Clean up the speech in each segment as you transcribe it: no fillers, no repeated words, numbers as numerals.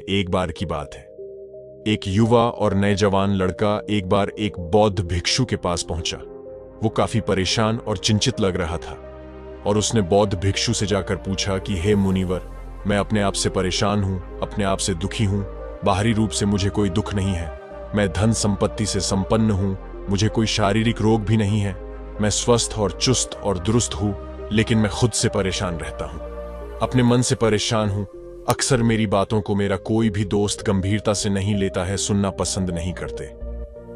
एक बार की बात है। एक युवा और नौजवान लड़का एक बार एक बौद्ध भिक्षु के पास पहुंचा। वो काफी परेशान और चिंतित लग रहा था और उसने बौद्ध भिक्षु से जाकर पूछा कि हे मुनिवर, मैं अपने आप से परेशान हूं, अपने आप से दुखी हूं। बाहरी रूप से मुझे कोई दुख नहीं है, मैं धन संपत्ति से संपन्न हूं, मुझे कोई शारीरिक रोग भी नहीं है, मैं स्वस्थ और चुस्त और दुरुस्त हूं, लेकिन मैं खुद से परेशान रहता हूं, अपने मन से परेशान हूं। अक्सर मेरी बातों को मेरा कोई भी दोस्त गंभीरता से नहीं लेता है, सुनना पसंद नहीं करते,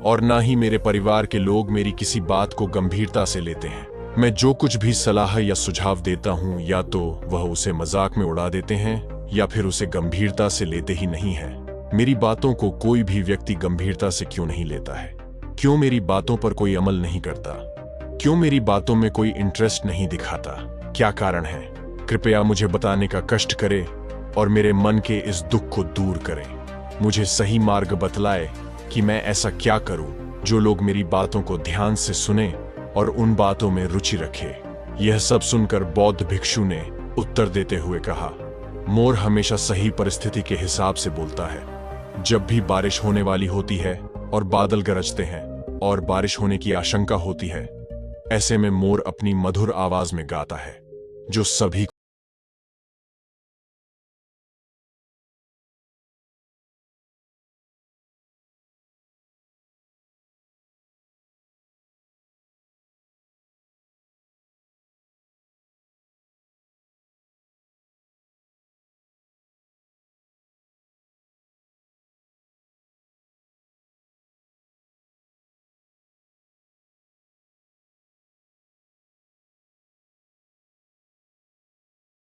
और ना ही मेरे परिवार के लोग मेरी किसी बात को गंभीरता से लेते हैं। मैं जो कुछ भी सलाह या सुझाव देता हूं, या तो वह उसे मजाक में उड़ा देते हैं या फिर उसे गंभीरता से लेते ही नहीं है। मेरी बातों को कोई भी व्यक्ति गंभीरता से क्यों नहीं लेता है? क्यों मेरी बातों पर कोई अमल नहीं करता? क्यों मेरी बातों में कोई इंटरेस्ट नहीं दिखाता? क्या कारण है? कृपया मुझे बताने का कष्ट करें और मेरे मन के इस दुख को दूर करें। मुझे सही मार्ग बतलाए कि मैं ऐसा क्या करूं जो लोग मेरी बातों को ध्यान से सुने और उन बातों में रुचि रखे। यह सब सुनकर बौद्ध भिक्षु ने उत्तर देते हुए कहा, मोर हमेशा सही परिस्थिति के हिसाब से बोलता है। जब भी बारिश होने वाली होती है और बादल गरजते हैं और बारिश होने की आशंका होती है, ऐसे में मोर अपनी मधुर आवाज में गाता है जो सभी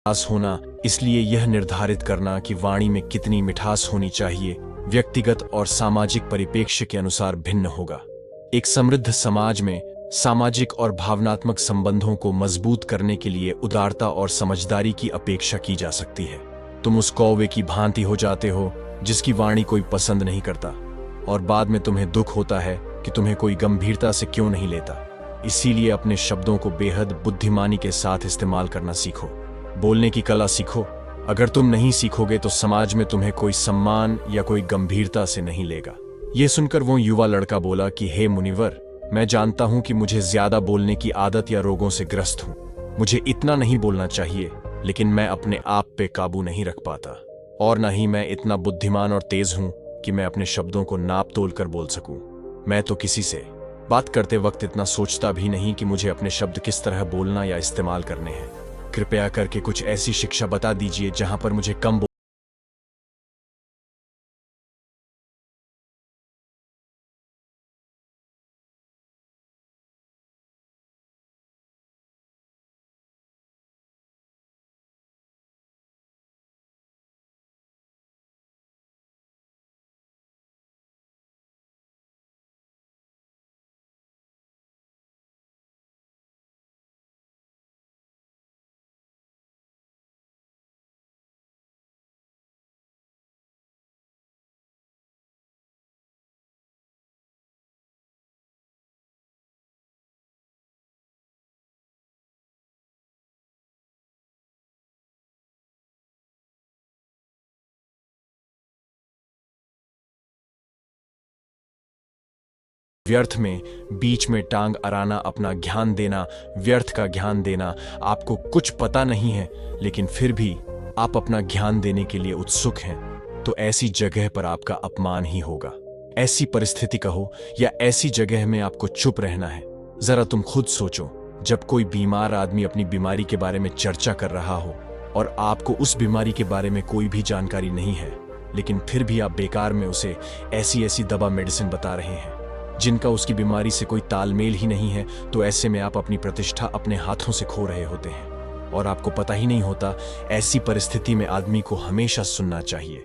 मिठास होना, इसलिए यह निर्धारित करना कि वाणी में कितनी मिठास होनी चाहिए व्यक्तिगत और सामाजिक परिप्रेक्ष्य के अनुसार भिन्न होगा। एक समृद्ध समाज में सामाजिक और भावनात्मक संबंधों को मजबूत करने के लिए उदारता और समझदारी की अपेक्षा की जा सकती है। तुम उस कौवे की भांति हो जाते हो जिसकी वाणी कोई पसंद नहीं करता, और बाद में तुम्हें दुख होता है कि तुम्हें कोई गंभीरता से क्यों नहीं लेता। इसीलिए अपने शब्दों को बेहद बुद्धिमानी के साथ इस्तेमाल करना सीखो। बोलने की कला सीखो। अगर तुम नहीं सीखोगे तो समाज में तुम्हें कोई सम्मान या कोई गंभीरता से नहीं लेगा। यह सुनकर वो युवा लड़का बोला कि हे मुनिवर, मैं जानता हूं कि मुझे ज्यादा बोलने की आदत या रोगों से ग्रस्त हूं। मुझे इतना नहीं बोलना चाहिए, लेकिन मैं अपने आप पे काबू नहीं रख पाता, और न ही मैं इतना बुद्धिमान और तेज हूं कि मैं अपने शब्दों को नाप तोल कर बोल सकूं। मैं तो किसी से बात करते वक्त इतना सोचता भी नहीं कि मुझे अपने शब्द किस तरह बोलना या इस्तेमाल करने हैं। कृपया करके कुछ ऐसी शिक्षा बता दीजिए जहां पर मुझे कम व्यर्थ में बीच में टांग अड़ाना, अपना ज्ञान देना, व्यर्थ का ज्ञान देना। आपको कुछ पता नहीं है लेकिन फिर भी आप अपना ज्ञान देने के लिए उत्सुक हैं, तो ऐसी जगह पर आपका अपमान ही होगा। ऐसी परिस्थिति कहो या ऐसी जगह में आपको चुप रहना है। जरा तुम खुद सोचो, जब कोई बीमार आदमी अपनी बीमारी के बारे में चर्चा कर रहा हो और आपको उस बीमारी के बारे में कोई भी जानकारी नहीं है, लेकिन फिर भी आप बेकार में उसे ऐसी ऐसी दवा मेडिसिन बता रहे हैं जिनका उसकी बीमारी से कोई तालमेल ही नहीं है, तो ऐसे में आप अपनी प्रतिष्ठा अपने हाथों से खो रहे होते हैं और आपको पता ही नहीं होता। ऐसी परिस्थिति में आदमी को हमेशा सुनना चाहिए।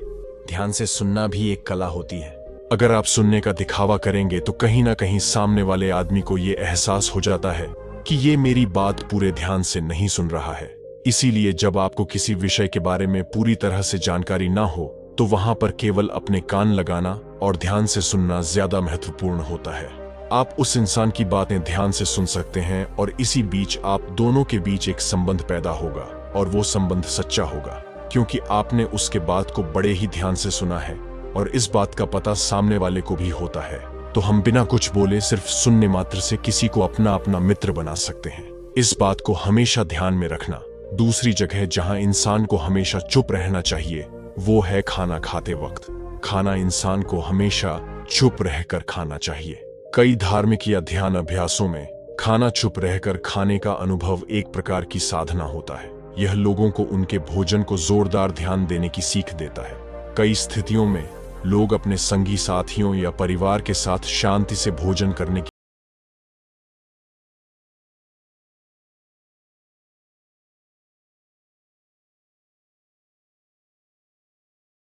ध्यान से सुनना भी एक कला होती है। अगर आप सुनने का दिखावा करेंगे तो कहीं ना कहीं सामने वाले आदमी को ये एहसास हो जाता है कि ये मेरी बात पूरे ध्यान से नहीं सुन रहा है। इसीलिए जब आपको किसी विषय के बारे में पूरी तरह से जानकारी ना हो तो वहां पर केवल अपने कान लगाना और ध्यान से सुनना ज्यादा महत्वपूर्ण होता है। आप उस इंसान की बातें ध्यान से सुन सकते हैं और इसी बीच आप दोनों के बीच एक संबंध पैदा होगा और वो संबंध सच्चा होगा। क्योंकि आपने उसके बात को बड़े ही ध्यान से सुना है और इस बात का पता सामने वाले को भी होता है, तो हम बिना कुछ बोले सिर्फ सुनने मात्र से किसी को अपना अपना मित्र बना सकते हैं। इस बात को हमेशा ध्यान में रखना। दूसरी जगह जहां इंसान को हमेशा चुप रहना चाहिए वो है खाना खाते वक्त। खाना इंसान को हमेशा चुप रहकर खाना चाहिए। कई धार्मिक या ध्यान अभ्यासों में खाना चुप रहकर खाने का अनुभव एक प्रकार की साधना होता है। यह लोगों को उनके भोजन को जोरदार ध्यान देने की सीख देता है। कई स्थितियों में लोग अपने संगी साथियों या परिवार के साथ शांति से भोजन करने की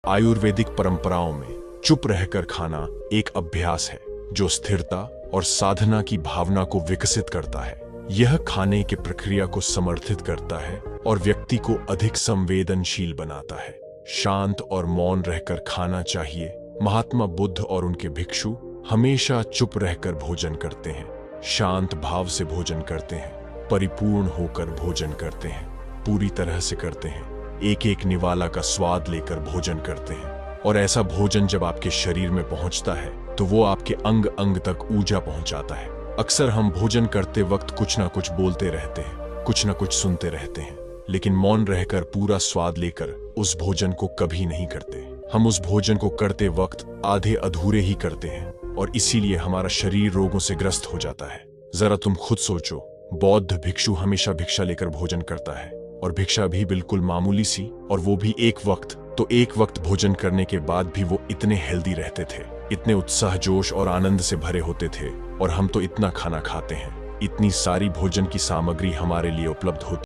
आयुर्वेदिक परंपराओं में चुप रहकर खाना एक अभ्यास है जो स्थिरता और साधना की भावना को विकसित करता है। यह खाने की प्रक्रिया को समर्थित करता है और व्यक्ति को अधिक संवेदनशील बनाता है। शांत और मौन रहकर खाना चाहिए। महात्मा बुद्ध और उनके भिक्षु हमेशा चुप रहकर भोजन करते हैं, शांत भाव से भोजन करते हैं, परिपूर्ण होकर भोजन करते हैं, पूरी तरह से करते हैं, एक एक निवाला का स्वाद लेकर भोजन करते हैं। और ऐसा भोजन जब आपके शरीर में पहुंचता है तो वो आपके अंग अंग तक ऊर्जा पहुंचाता है। अक्सर हम भोजन करते वक्त कुछ ना कुछ बोलते रहते हैं, कुछ ना कुछ सुनते रहते हैं, लेकिन मौन रहकर पूरा स्वाद लेकर उस भोजन को कभी नहीं करते। हम उस भोजन को करते वक्त आधे अधूरे ही करते हैं और इसीलिए हमारा शरीर रोगों से ग्रस्त हो जाता है। जरा तुम खुद सोचो, बौद्ध भिक्षु हमेशा भिक्षा लेकर भोजन करता है और भिक्षा भी बिल्कुल मामूली सी, और वो भी एक वक्त। तो एक वक्त भोजन करने के बाद भी वो इतने हेल्दी रहते थे, इतने उत्साह जोश और आनंद से भरे होते थे। और हम तो इतना खाना खाते हैं, इतनी सारी भोजन की सामग्री हमारे लिए उपलब्ध होती।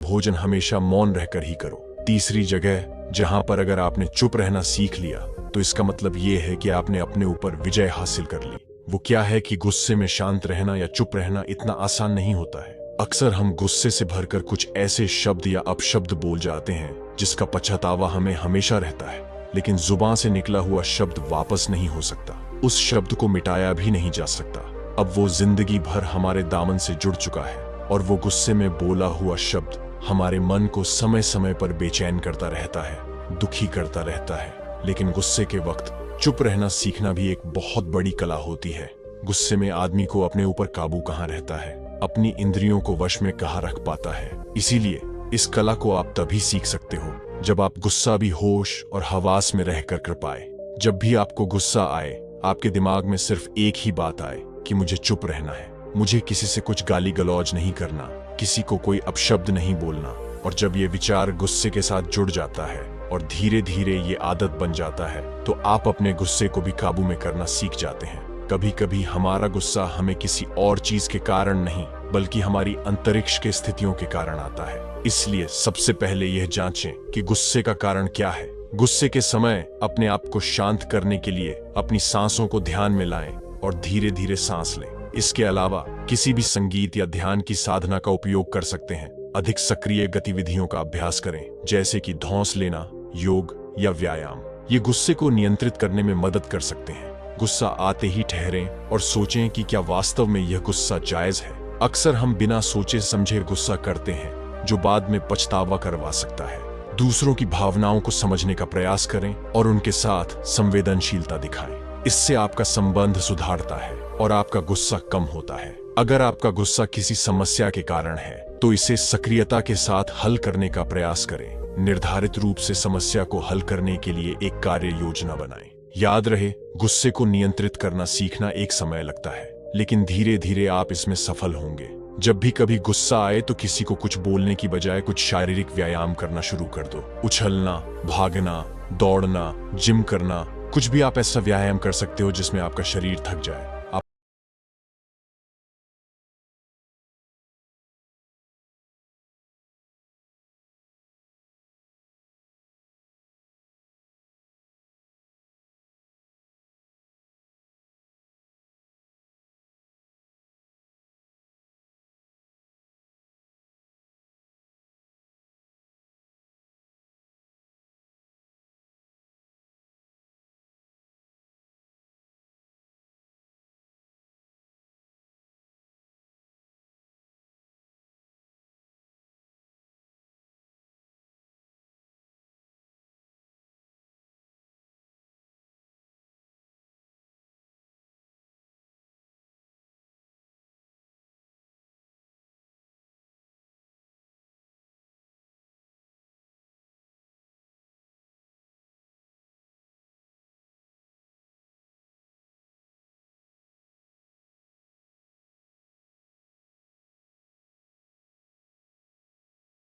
भोजन हमेशा मौन रहकर ही करो। तीसरी जगह जहां पर अगर आपने चुप रहना सीख लिया तो इसका मतलब ये है कि आपने अपने ऊपर विजय हासिल कर ली। वो क्या है कि गुस्से में शांत रहना या चुप रहना इतना आसान नहीं होता है। अक्सर हम गुस्से से भरकर कुछ ऐसे शब्द या अपशब्द बोल जाते हैं जिसका पछतावा हमें हमेशा रहता है, लेकिन जुबान से निकला हुआ शब्द वापस नहीं हो सकता। उस शब्द को मिटाया भी नहीं जा सकता। अब वो जिंदगी भर हमारे दामन से जुड़ चुका है और वो गुस्से में बोला हुआ शब्द हमारे मन को समय समय पर बेचैन करता रहता है, दुखी करता रहता है। लेकिन गुस्से के वक्त चुप रहना सीखना भी एक बहुत बड़ी कला होती है। गुस्से में आदमी को अपने ऊपर काबू कहाँ रहता है, अपनी इंद्रियों को वश में कहाँ रख पाता है। इसीलिए इस कला को आप तभी सीख सकते हो जब आप गुस्सा भी होश और हवास में रहकर कर पाए। जब भी आपको गुस्सा आए, आपके दिमाग में सिर्फ एक ही बात आए कि मुझे चुप रहना है, मुझे किसी से कुछ गाली गलौज नहीं करना, किसी को कोई अपशब्द नहीं बोलना। और जब ये विचार गुस्से के साथ जुड़ जाता है और धीरे धीरे ये आदत बन जाता है तो आप अपने गुस्से को भी काबू में करना सीख जाते हैं। कभी कभी हमारा गुस्सा हमें किसी और चीज के कारण नहीं बल्कि हमारी अंतरिक्ष के स्थितियों के कारण आता है। इसलिए सबसे पहले यह जांचें कि गुस्से का कारण क्या है। गुस्से के समय अपने आप को शांत करने के लिए अपनी सांसों को ध्यान में लाएं और धीरे धीरे सांस लें। इसके अलावा किसी भी संगीत या ध्यान की साधना का उपयोग कर सकते हैं। अधिक सक्रिय गतिविधियों का अभ्यास करें, जैसे कि धौंस लेना, योग या व्यायाम। ये गुस्से को नियंत्रित करने में मदद कर सकते हैं। गुस्सा आते ही ठहरें और सोचें कि क्या वास्तव में यह गुस्सा जायज है। अक्सर हम बिना सोचे समझे गुस्सा करते हैं जो बाद में पछतावा करवा सकता है। दूसरों की भावनाओं को समझने का प्रयास करें और उनके साथ संवेदनशीलता दिखाएं। इससे आपका संबंध सुधारता है और आपका गुस्सा कम होता है। अगर आपका गुस्सा किसी समस्या के कारण है तो इसे सक्रियता के साथ हल करने का प्रयास करें। निर्धारित रूप से समस्या को हल करने के लिए एक कार्य योजना बनाएं। याद रहे, गुस्से को नियंत्रित करना सीखना एक समय लगता है, लेकिन धीरे धीरे आप इसमें सफल होंगे। जब भी कभी गुस्सा आए तो किसी को कुछ बोलने की बजाय कुछ शारीरिक व्यायाम करना शुरू कर दो। उछलना, भागना, दौड़ना, जिम करना, कुछ भी आप ऐसा व्यायाम कर सकते हो जिसमें आपका शरीर थक जाए।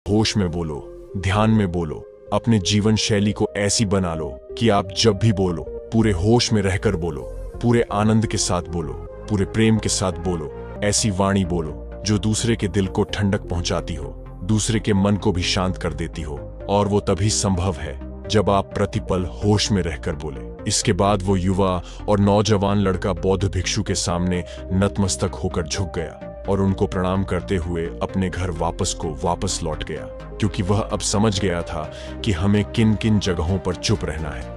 होश में बोलो, ध्यान में बोलो, अपने जीवन शैली को ऐसी बना लो कि आप जब भी बोलो पूरे होश में रहकर बोलो, पूरे आनंद के साथ बोलो, पूरे प्रेम के साथ बोलो। ऐसी वाणी बोलो जो दूसरे के दिल को ठंडक पहुंचाती हो, दूसरे के मन को भी शांत कर देती हो। और वो तभी संभव है जब आप प्रतिपल होश में रहकर बोले। इसके बाद वो युवा और नौजवान लड़का बौद्ध भिक्षु के सामने नतमस्तक होकर झुक गया और उनको प्रणाम करते हुए अपने घर वापस लौट गया, क्योंकि वह अब समझ गया था कि हमें किन किन जगहों पर चुप रहना है।